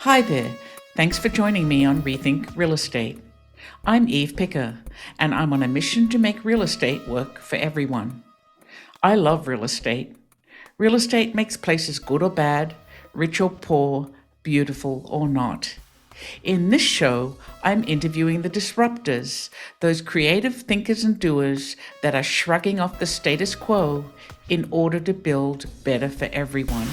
Hi there. Thanks for joining me on Rethink Real Estate. I'm Eve Picker, and I'm on a mission to make real estate work for everyone. I love real estate. Real estate makes places good or bad, rich or poor, beautiful or not. In this show, I'm interviewing the disruptors, those creative thinkers and doers that are shrugging off the status quo in order to build better for everyone.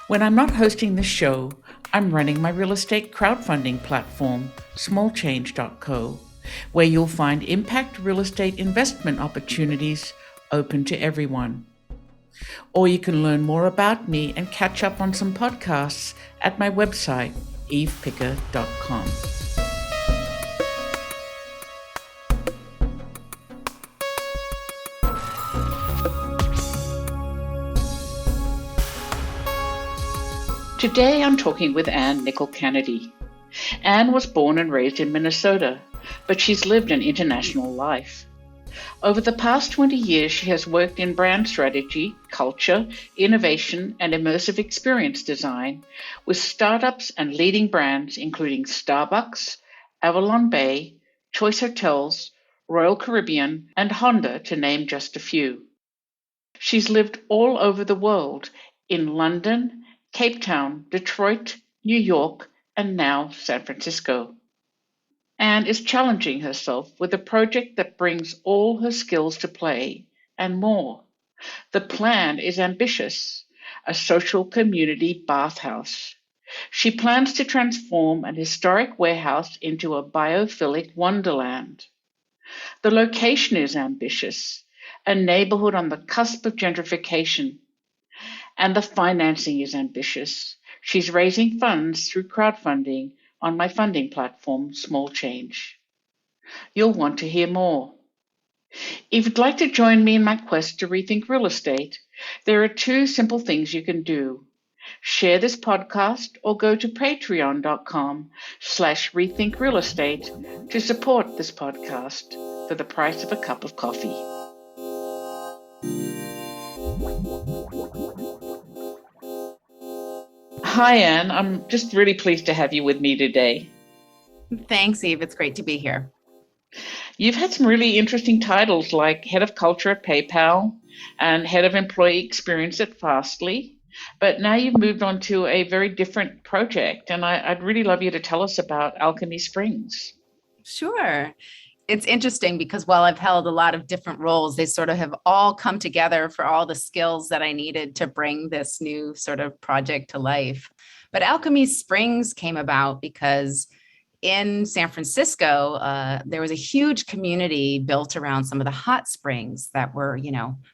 When I'm not hosting the show, I'm running my real estate crowdfunding platform, smallchange.co, where you'll find impact real estate investment opportunities open to everyone. Or you can learn more about me and catch up on some podcasts at my website, evepicker.com. Today I'm talking with Nickel Cannady. Anne was born and raised in Minnesota, but she's lived an international life. Over the past 20 years, she has worked in brand strategy, culture, innovation, and immersive experience design with startups and leading brands including Starbucks, Avalon Bay, Choice Hotels, Royal Caribbean, and Honda, to name just a few. She's lived all over the world, in London, Cape Town, Detroit, New York, and now San Francisco. Anne is challenging herself with a project that brings all her skills to play and more. The plan is ambitious, a social community bathhouse. She plans to transform an historic warehouse into a biophilic wonderland. The location is ambitious, a neighborhood on the cusp of gentrification. And the financing is ambitious. She's raising funds through crowdfunding on my funding platform, Small Change. You'll want to hear more. If you'd like to join me in my quest to rethink real estate, there are two simple things you can do. Share this podcast or go to patreon.com/rethinkrealestate to support this podcast for the price of a cup of coffee. Hi, Anne. I'm just really pleased to have you with me today. Thanks, Eve. It's great to be here. You've had some really interesting titles like Head of Culture at PayPal and Head of Employee Experience at Fastly, but now you've moved on to a very different project, and I'd really love you to tell us about Alchemy Springs. Sure. It's interesting because while I've held a lot of different roles, they sort of have all come together for all the skills that I needed to bring this new sort of project to life. But Alchemy Springs came about because in San Francisco, there was a huge community built around some of the hot springs that were,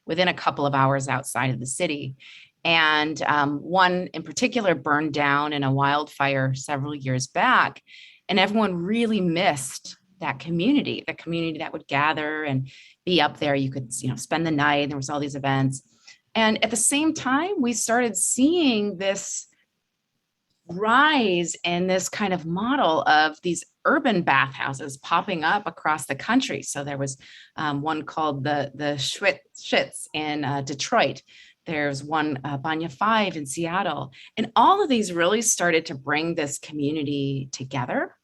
within a couple of hours outside of the city. And one in particular burned down in a wildfire several years back, and everyone really missed that community that would gather and be up there. You could, spend the night. There was all these events. And at the same time, we started seeing this rise in this kind of model of these urban bathhouses popping up across the country. So there was one called the Schwitz in Detroit. There's one, Banya 5 in Seattle. And all of these really started to bring this community together.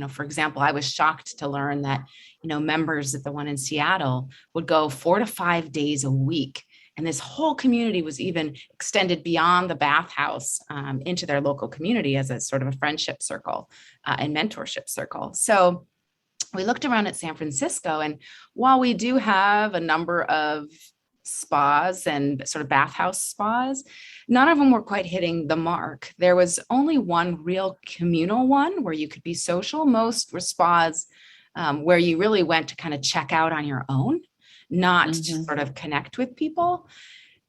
For example, I was shocked to learn that, members at the one in Seattle would go 4 to 5 days a week. And this whole community was even extended beyond the bathhouse into their local community as a sort of a friendship circle and mentorship circle. So we looked around at San Francisco, and while we do have a number of spas and sort of bathhouse spas, none of them were quite hitting the mark. There was only one real communal one where you could be social. Most were spas where you really went to kind of check out on your own, not to sort of connect with people.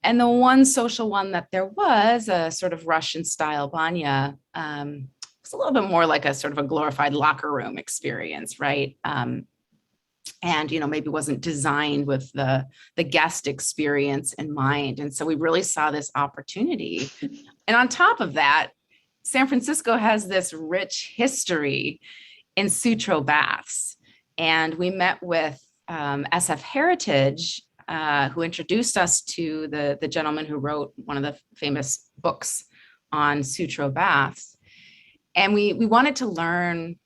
And the one social one that there was, a sort of Russian style banya, was a little bit more like a sort of a glorified locker room experience, right? And, maybe wasn't designed with the guest experience in mind. And so we really saw this opportunity. And on top of that, San Francisco has this rich history in Sutro baths. And we met with SF Heritage who introduced us to the gentleman who wrote one of the famous books on Sutro baths. And we wanted to learn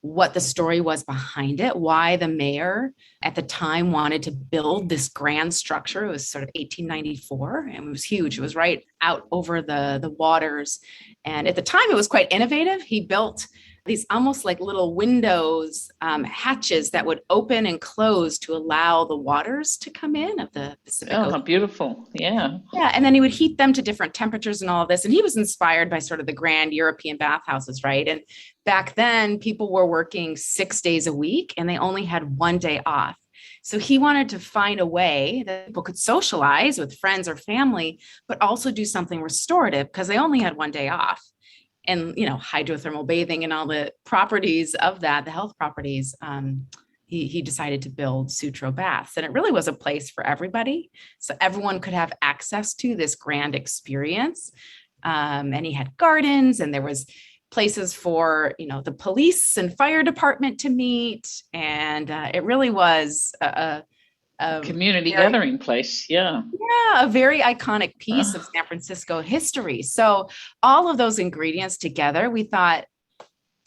what the story was behind it, why the mayor at the time wanted to build this grand structure. It was sort of 1894, and it was huge. It was right out over the waters. And at the time, it was quite innovative. He built these almost like little windows, hatches that would open and close to allow the waters to come in of the Pacific Ocean. Oh, how beautiful. Yeah. Yeah. And then he would heat them to different temperatures and all of this. And he was inspired by sort of the grand European bathhouses, right? And back then, people were working 6 days a week and they only had 1 day off. So he wanted to find a way that people could socialize with friends or family, but also do something restorative because they only had 1 day off. And, hydrothermal bathing and all the properties of that, the health properties, he decided to build Sutro baths. And it really was a place for everybody. So everyone could have access to this grand experience. And he had gardens, and there was places for, the police and fire department to meet. And it really was a community gathering place. Yeah. Yeah, a very iconic piece of San Francisco history. So all of those ingredients together, we thought,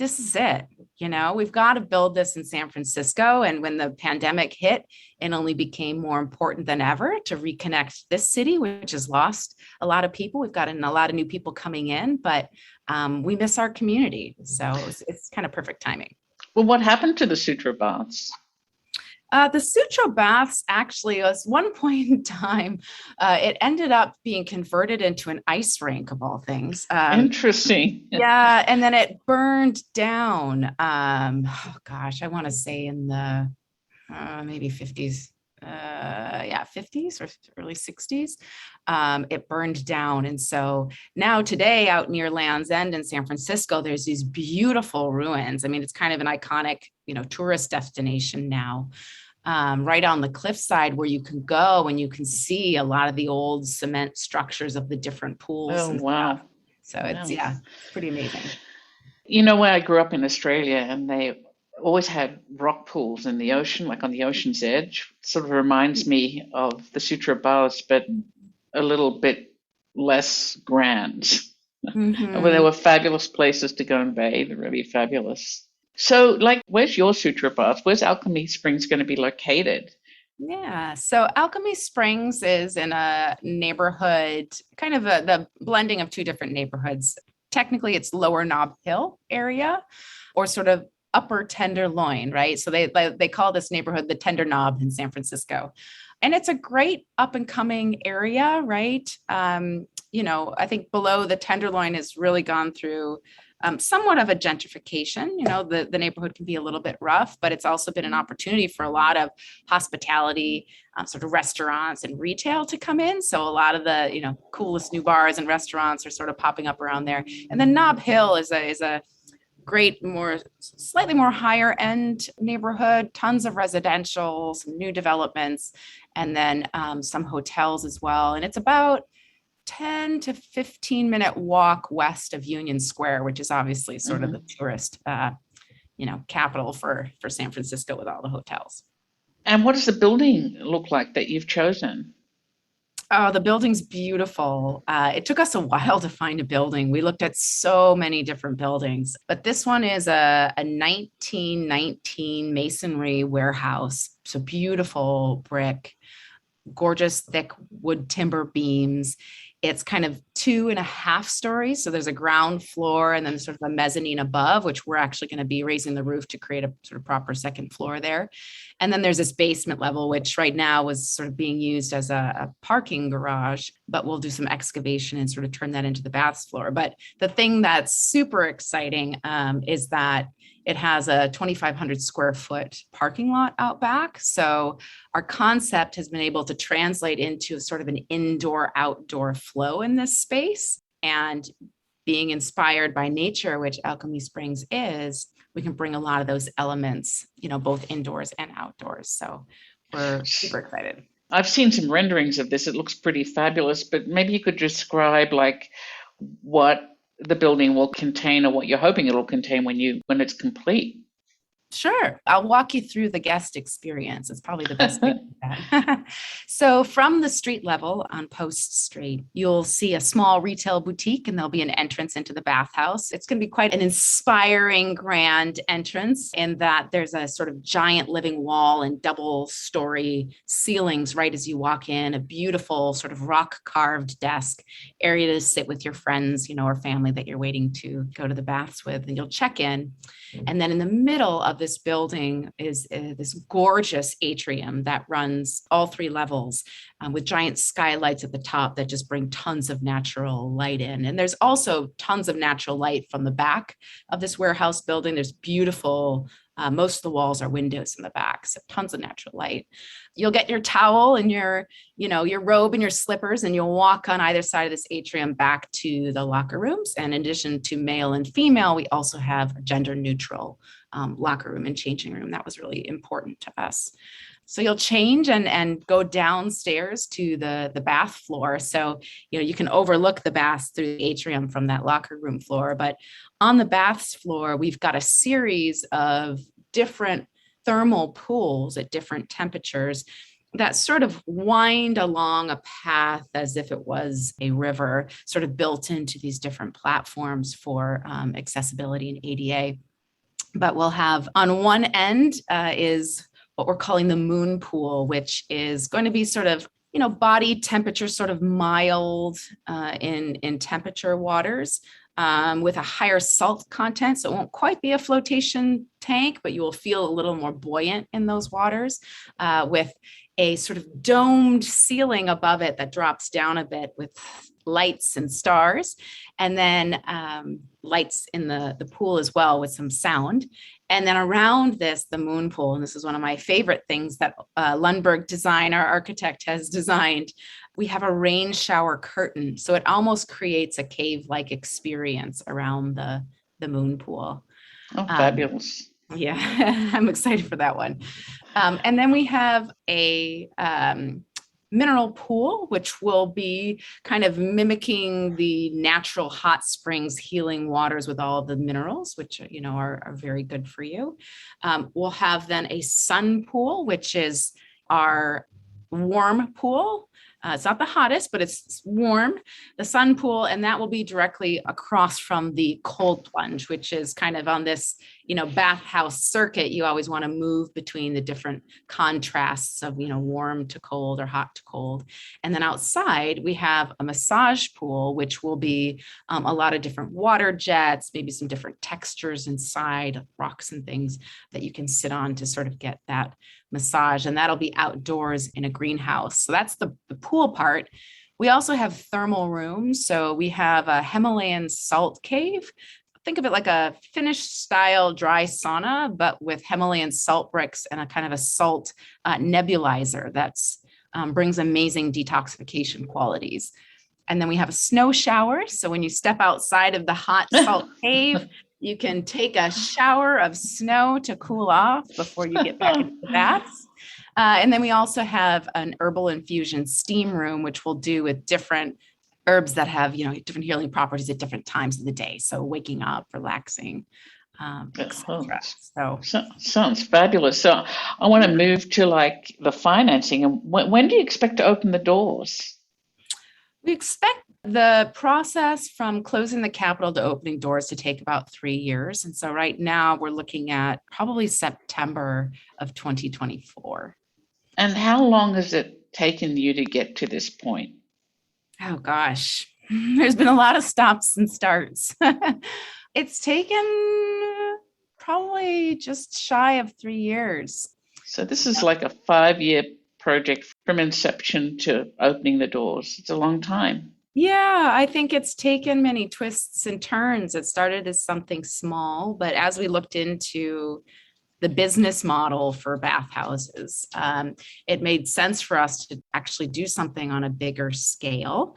this is it. We've got to build this in San Francisco. And when the pandemic hit, it only became more important than ever to reconnect this city, which has lost a lot of people. We've gotten a lot of new people coming in, but we miss our community. So it's kind of perfect timing. Well, what happened to the Sutro baths? The Sutro baths actually was one point in time, it ended up being converted into an ice rink of all things. Interesting. Yeah. And then it burned down. I want to say in the maybe 50s. 50s or early 60s. It burned down. And so now today out near Land's End in San Francisco, there's these beautiful ruins. I mean, it's kind of an iconic, tourist destination now. Right on the cliffside where you can go and you can see a lot of the old cement structures of the different pools. Oh, wow. So it's pretty amazing. Where I grew up in Australia, and they always had rock pools in the ocean, like on the ocean's edge. Sort of reminds me of the Sutro baths, but a little bit less grand. Mm-hmm. Where there were fabulous places to go and bathe, really fabulous. So, where's your Sutro bath? Where's Alchemy Springs going to be located? Yeah, so Alchemy Springs is in a neighborhood, kind of the blending of two different neighborhoods. Technically, it's Lower Nob Hill area, or sort of Upper Tenderloin, right? So they call this neighborhood the Tender Knob in San Francisco. And it's a great up and coming area, right? I think below the Tenderloin has really gone through somewhat of a gentrification. The neighborhood can be a little bit rough, but it's also been an opportunity for a lot of hospitality, sort of restaurants and retail to come in. So a lot of the, coolest new bars and restaurants are sort of popping up around there. And then Nob Hill is a great, slightly more higher end neighborhood, tons of residential, some new developments, and then some hotels as well. And it's about 10 to 15 minute walk west of Union Square, which is obviously sort of the tourist, capital for San Francisco with all the hotels. And what does the building look like that you've chosen? Oh, the building's beautiful. It took us a while to find a building. We looked at so many different buildings, but this one is a 1919 masonry warehouse. So beautiful brick, gorgeous thick wood timber beams. It's kind of 2.5 stories. So there's a ground floor and then sort of a mezzanine above, which we're actually going to be raising the roof to create a sort of proper second floor there. And then there's this basement level, which right now was sort of being used as a parking garage, but we'll do some excavation and sort of turn that into the baths floor. But the thing that's super exciting is that it has a 2,500 square foot parking lot out back. So our concept has been able to translate into sort of an indoor-outdoor flow in this space. And being inspired by nature, which Alchemy Springs is, we can bring a lot of those elements, both indoors and outdoors. So we're super excited. I've seen some renderings of this. It looks pretty fabulous, but maybe you could describe what the building will contain or what you're hoping it'll contain when it's complete. Sure. I'll walk you through the guest experience. It's probably the best way to do that. So from the street level on Post Street, you'll see a small retail boutique and there'll be an entrance into the bathhouse. It's going to be quite an inspiring, grand entrance in that there's a sort of giant living wall and double story ceilings right as you walk in, a beautiful sort of rock carved desk, area to sit with your friends, or family that you're waiting to go to the baths with, and you'll check in. And then in the middle of this building is this gorgeous atrium that runs all three levels with giant skylights at the top that just bring tons of natural light in. And there's also tons of natural light from the back of this warehouse building. There's beautiful, most of the walls are windows in the back, so tons of natural light. You'll get your towel and your robe and your slippers, and you'll walk on either side of this atrium back to the locker rooms. And in addition to male and female, we also have a gender neutral locker room and changing room. That was really important to us. So you'll change and go downstairs to the bath floor. So, you can overlook the baths through the atrium from that locker room floor. But on the baths floor, we've got a series of different thermal pools at different temperatures that sort of wind along a path as if it was a river, sort of built into these different platforms for accessibility and ADA. But we'll have on one end is what we're calling the moon pool, which is going to be sort of, body temperature, sort of mild in temperature waters with a higher salt content. So it won't quite be a flotation tank, but you will feel a little more buoyant in those waters with a sort of domed ceiling above it that drops down a bit with lights and stars, and then lights in the pool as well with some sound. And then around this, the moon pool, and this is one of my favorite things that Lundberg Design, our architect, has designed. We have a rain shower curtain. So it almost creates a cave-like experience around the moon pool. Oh, fabulous. Yeah, I'm excited for that one. And then we have a mineral pool, which will be kind of mimicking the natural hot springs healing waters with all of the minerals, which, are very good for you. We'll have then a sun pool, which is our warm pool. It's not the hottest, but it's warm, the sun pool, and that will be directly across from the cold plunge, which is kind of on this, bathhouse circuit. You always want to move between the different contrasts of, warm to cold or hot to cold. And then outside, we have a massage pool, which will be a lot of different water jets, maybe some different textures inside, rocks and things that you can sit on to sort of get that massage. And that'll be outdoors in a greenhouse. So that's the pool part. We also have thermal rooms. So we have a Himalayan salt cave. Think of it like a Finnish style dry sauna, but with Himalayan salt bricks and a kind of a salt nebulizer that's brings amazing detoxification qualities. And then we have a snow shower. So when you step outside of the hot salt cave, you can take a shower of snow to cool off before you get back into the baths. And then we also have an herbal infusion steam room, which we'll do with different herbs that have, different healing properties at different times of the day. So waking up, relaxing, etc. So sounds fabulous. So I want to move to like the financing. And when do you expect to open the doors? We expect the process from closing the capital to opening doors to take about 3 years. And so right now we're looking at probably September of 2024. And how long has it taken you to get to this point? Oh, gosh, there's been a lot of stops and starts. It's taken probably just shy of 3 years. So this is like a 5-year project from inception to opening the doors. It's a long time. Yeah, I think it's taken many twists and turns. It started as something small, but as we looked into the business model for bathhouses, it made sense for us to actually do something on a bigger scale.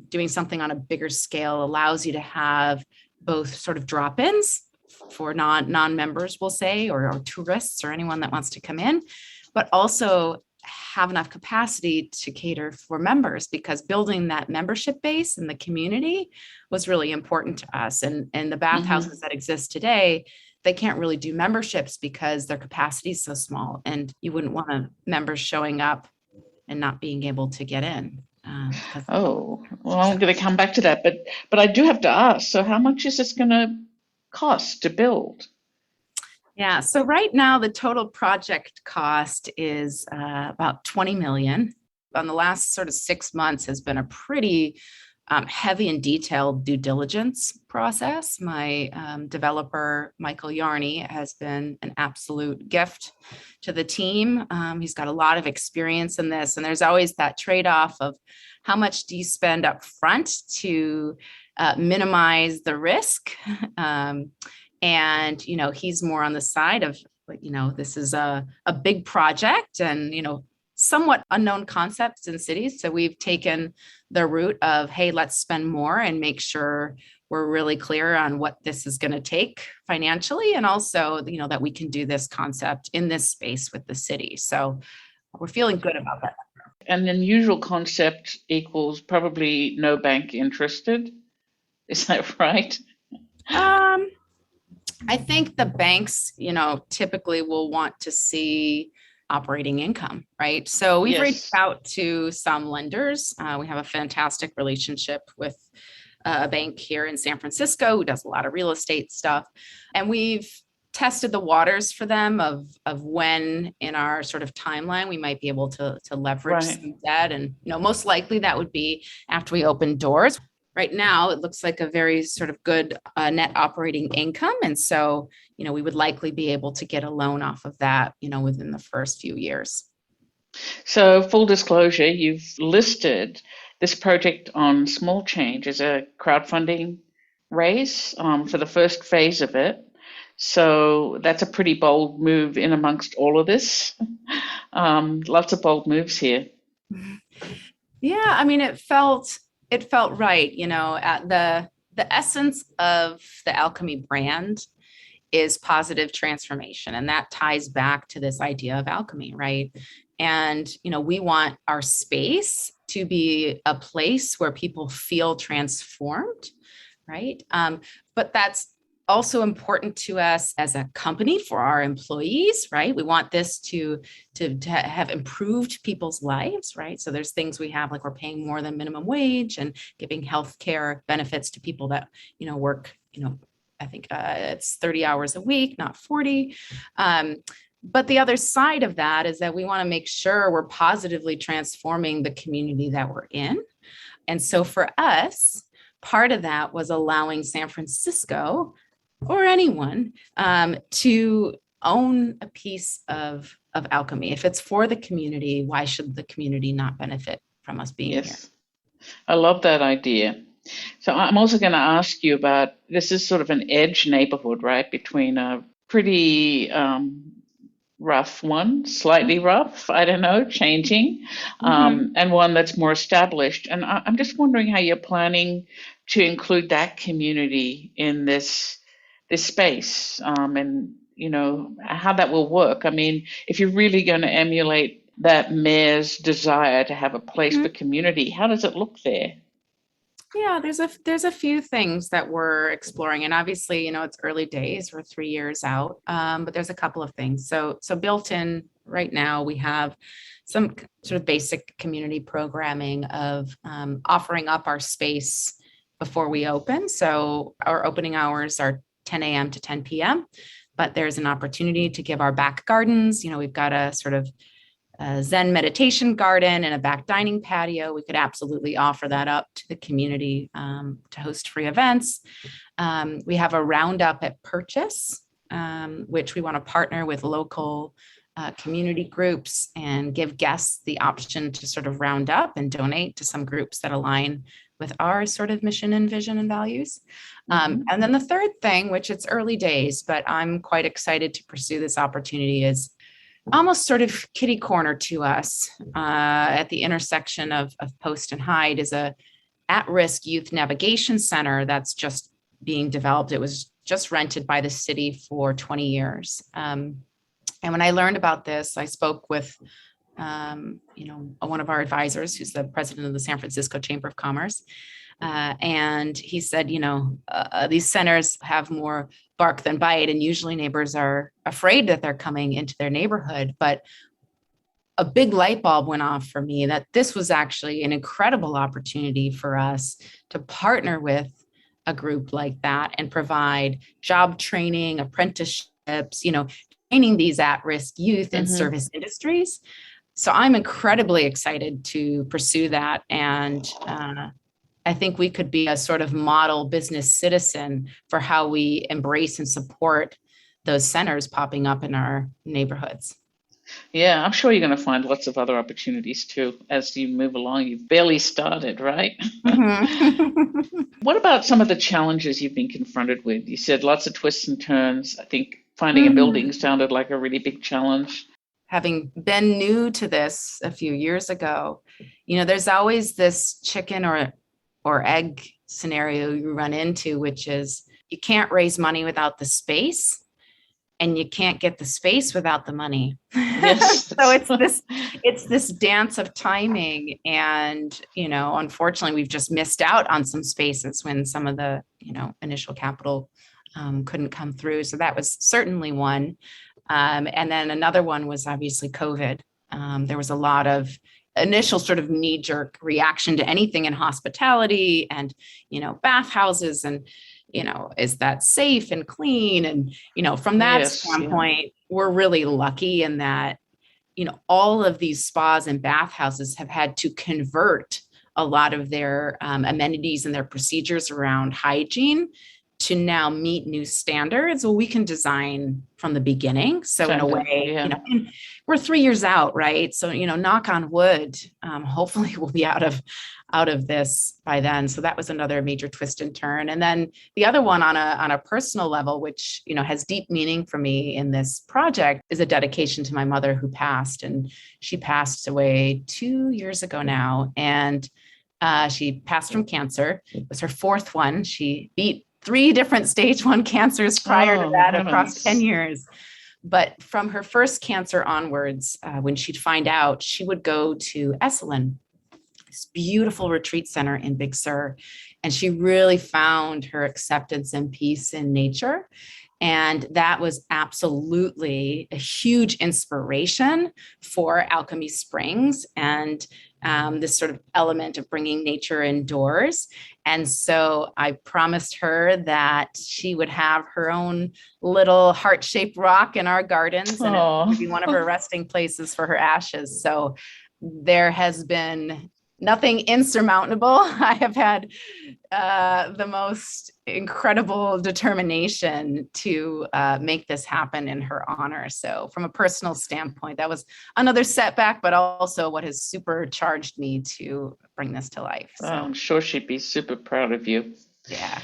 Doing something on a bigger scale allows you to have both sort of drop-ins for non-members, we'll say, or tourists or anyone that wants to come in, but also have enough capacity to cater for members, because building that membership base in the community was really important to us. And the bathhouses that exist today, they can't really do memberships because their capacity is so small, and you wouldn't want members showing up and not being able to get in. Oh, well, I'm going to come back to that, but I do have to ask. So, how much is this going to cost to build? Yeah. So right now, the total project cost is about 20 million. On the last sort of 6 months has been a pretty heavy and detailed due diligence process. My developer, Michael Yarney, has been an absolute gift to the team. He's got a lot of experience in this, and there's always that trade-off of how much do you spend up front to minimize the risk. And, he's more on the side of, this is a big project and, somewhat unknown concepts in cities. So we've taken the route of, hey, let's spend more and make sure we're really clear on what this is going to take financially. And also, that we can do this concept in this space with the city. So we're feeling good about that. An unusual concept equals probably no bank interested. Is that right? I think the banks, typically will want to see operating income, right? So we've reached out to some lenders. We have a fantastic relationship with a bank here in San Francisco who does a lot of real estate stuff. And we've tested the waters for them of when in our sort of timeline we might be able to leverage some debt. And, most likely that would be after we open doors. Right now, it looks like a very sort of good net operating income. And so, we would likely be able to get a loan off of that, within the first few years. So full disclosure, you've listed this project on Small Change as a crowdfunding raise for the first phase of it. So that's a pretty bold move in amongst all of this. Lots of bold moves here. Yeah, I mean, it felt right, at the essence of the Alchemy brand is positive transformation. And that ties back to this idea of alchemy, right? And, we want our space to be a place where people feel transformed, right? But that's also important to us as a company for our employees, right? We want this to have improved people's lives, right? So there's things we have, like we're paying more than minimum wage and giving healthcare benefits to people that, work, I think it's 30 hours a week, not 40. But the other side of that is that we want to make sure we're positively transforming the community that we're in. And so for us, part of that was allowing San Francisco or anyone to own a piece of alchemy. If it's for the community, why should the community not benefit from us being here? I love that idea. So I'm also going to ask you about, this is sort of an edge neighborhood, right? Between a pretty rough one, slightly rough, I don't know, changing, and one that's more established. And I'm just wondering how you're planning to include that community in this space, and how that will work. I mean, if you're really going to emulate that mayor's desire to have a place for community, how does it look there? Yeah, there's a few things that we're exploring, and obviously, it's early days. We're 3 years out, but there's a couple of things. So built in right now, we have some sort of basic community programming of offering up our space before we open. So our opening hours are 10 a.m. to 10 p.m., but there's an opportunity to give our back gardens. We've got a sort of Zen meditation garden and a back dining patio. We could absolutely offer that up to the community to host free events. We have a roundup at purchase, which we want to partner with local community groups and give guests the option to sort of round up and donate to some groups that align with our sort of mission and vision and values. And then the third thing, which it's early days, but I'm quite excited to pursue this opportunity, is almost sort of kitty corner to us at the intersection of Post and Hyde, is a at-risk youth navigation center that's just being developed. It was just rented by the city for 20 years. And when I learned about this, I spoke with one of our advisors, who's the president of the San Francisco Chamber of Commerce. And he said, these centers have more bark than bite, and usually neighbors are afraid that they're coming into their neighborhood. But a big light bulb went off for me that this was actually an incredible opportunity for us to partner with a group like that and provide job training, apprenticeships, training these at-risk youth in service industries. So I'm incredibly excited to pursue that. And I think we could be a sort of model business citizen for how we embrace and support those centers popping up in our neighborhoods. Yeah, I'm sure you're going to find lots of other opportunities too as you move along. You've barely started, right? What about some of the challenges you've been confronted with? You said lots of twists and turns. I think finding a building sounded like a really big challenge. Having been new to this a few years ago, there's always this chicken or egg scenario you run into, which is you can't raise money without the space, and you can't get the space without the money. Yes. So it's this dance of timing. And, unfortunately, we've just missed out on some spaces when some of the, initial capital couldn't come through. So that was certainly one. And then another one was obviously COVID. There was a lot of initial sort of knee-jerk reaction to anything in hospitality and, bathhouses and, is that safe and clean? And, from that standpoint, we're really lucky in that, all of these spas and bathhouses have had to convert a lot of their amenities and their procedures around hygiene to now meet new standards. Well, we can design from the beginning. So in a way, we're 3 years out, right? So, knock on wood, hopefully we'll be out of this by then. So that was another major twist and turn. And then the other one on a personal level, which, has deep meaning for me in this project, is a dedication to my mother who passed. And she passed away 2 years ago now. And she passed from cancer. It was her fourth one. She beat 3 different stage 1 cancers prior to that across 10 years. But from her first cancer onwards, when she'd find out, she would go to Esalen, this beautiful retreat center in Big Sur. And she really found her acceptance and peace in nature. And that was absolutely a huge inspiration for Alchemy Springs and this sort of element of bringing nature indoors. And so I promised her that she would have her own little heart-shaped rock in our gardens, and it would be one of her resting places for her ashes. So there has been nothing insurmountable. I have had the most incredible determination to make this happen in her honor. So from a personal standpoint, that was another setback, but also what has supercharged me to bring this to life. So I'm sure she'd be super proud of you. Yeah.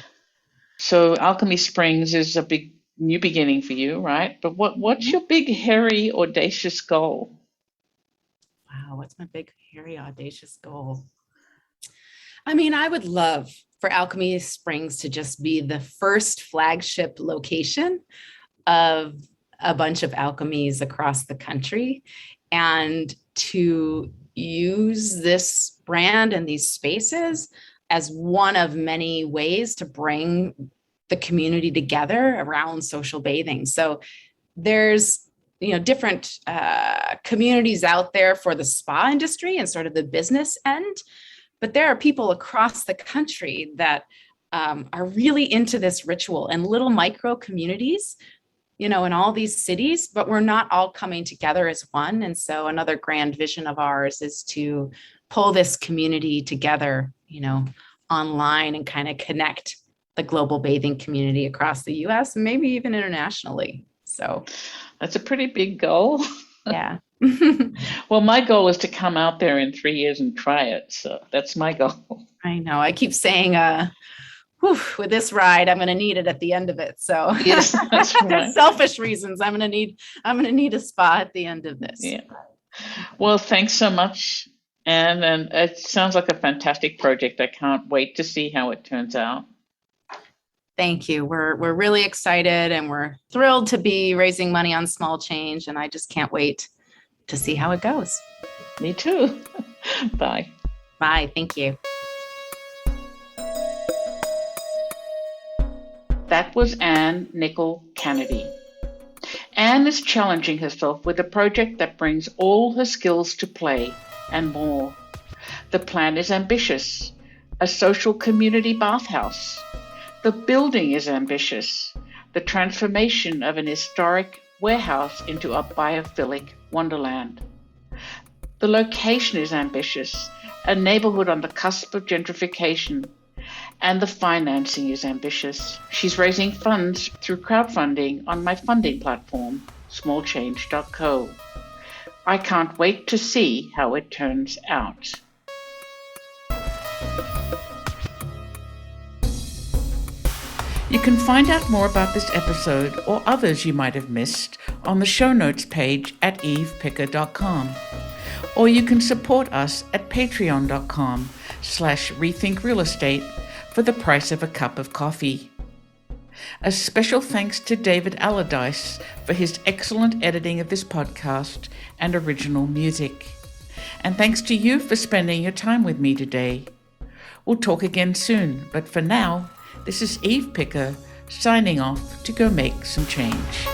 So Alchemy Springs is a big new beginning for you, right? But what's your big, hairy, audacious goal? Wow, what's my big, hairy, audacious goal? I mean, I would love for Alchemy Springs to just be the first flagship location of a bunch of alchemies across the country, and to use this brand and these spaces as one of many ways to bring the community together around social bathing. So there's different communities out there for the spa industry and sort of the business end. But there are people across the country that are really into this ritual, and little micro communities, in all these cities, but we're not all coming together as one. And so another grand vision of ours is to pull this community together, online, and kind of connect the global bathing community across the US and maybe even internationally. So that's a pretty big goal. Yeah. Well, my goal is to come out there in 3 years and try it. So that's my goal. I know. I keep saying, with this ride, I'm going to need it at the end of it. So yes, that's right. Selfish reasons. I'm going to need a spa at the end of this. Yeah. Well, thanks so much. And it sounds like a fantastic project. I can't wait to see how it turns out. Thank you. We're really excited, and we're thrilled to be raising money on Small Change. And I just can't wait to see how it goes. Me too. Bye. Bye. Thank you. That was Nickel Cannady. Anne is challenging herself with a project that brings all her skills to play and more. The plan is ambitious, a social community bathhouse. The building is ambitious, the transformation of an historic warehouse into a biophilic wonderland. The location is ambitious, a neighborhood on the cusp of gentrification. And the financing is ambitious. She's raising funds through crowdfunding on my funding platform, smallchange.co. I can't wait to see how it turns out. You can find out more about this episode or others you might have missed on the show notes page at evepicker.com. Or you can support us at patreon.com/rethinkrealestate for the price of a cup of coffee. A special thanks to David Allardyce for his excellent editing of this podcast and original music. And thanks to you for spending your time with me today. We'll talk again soon, but for now, this is Eve Picker signing off to go make some change.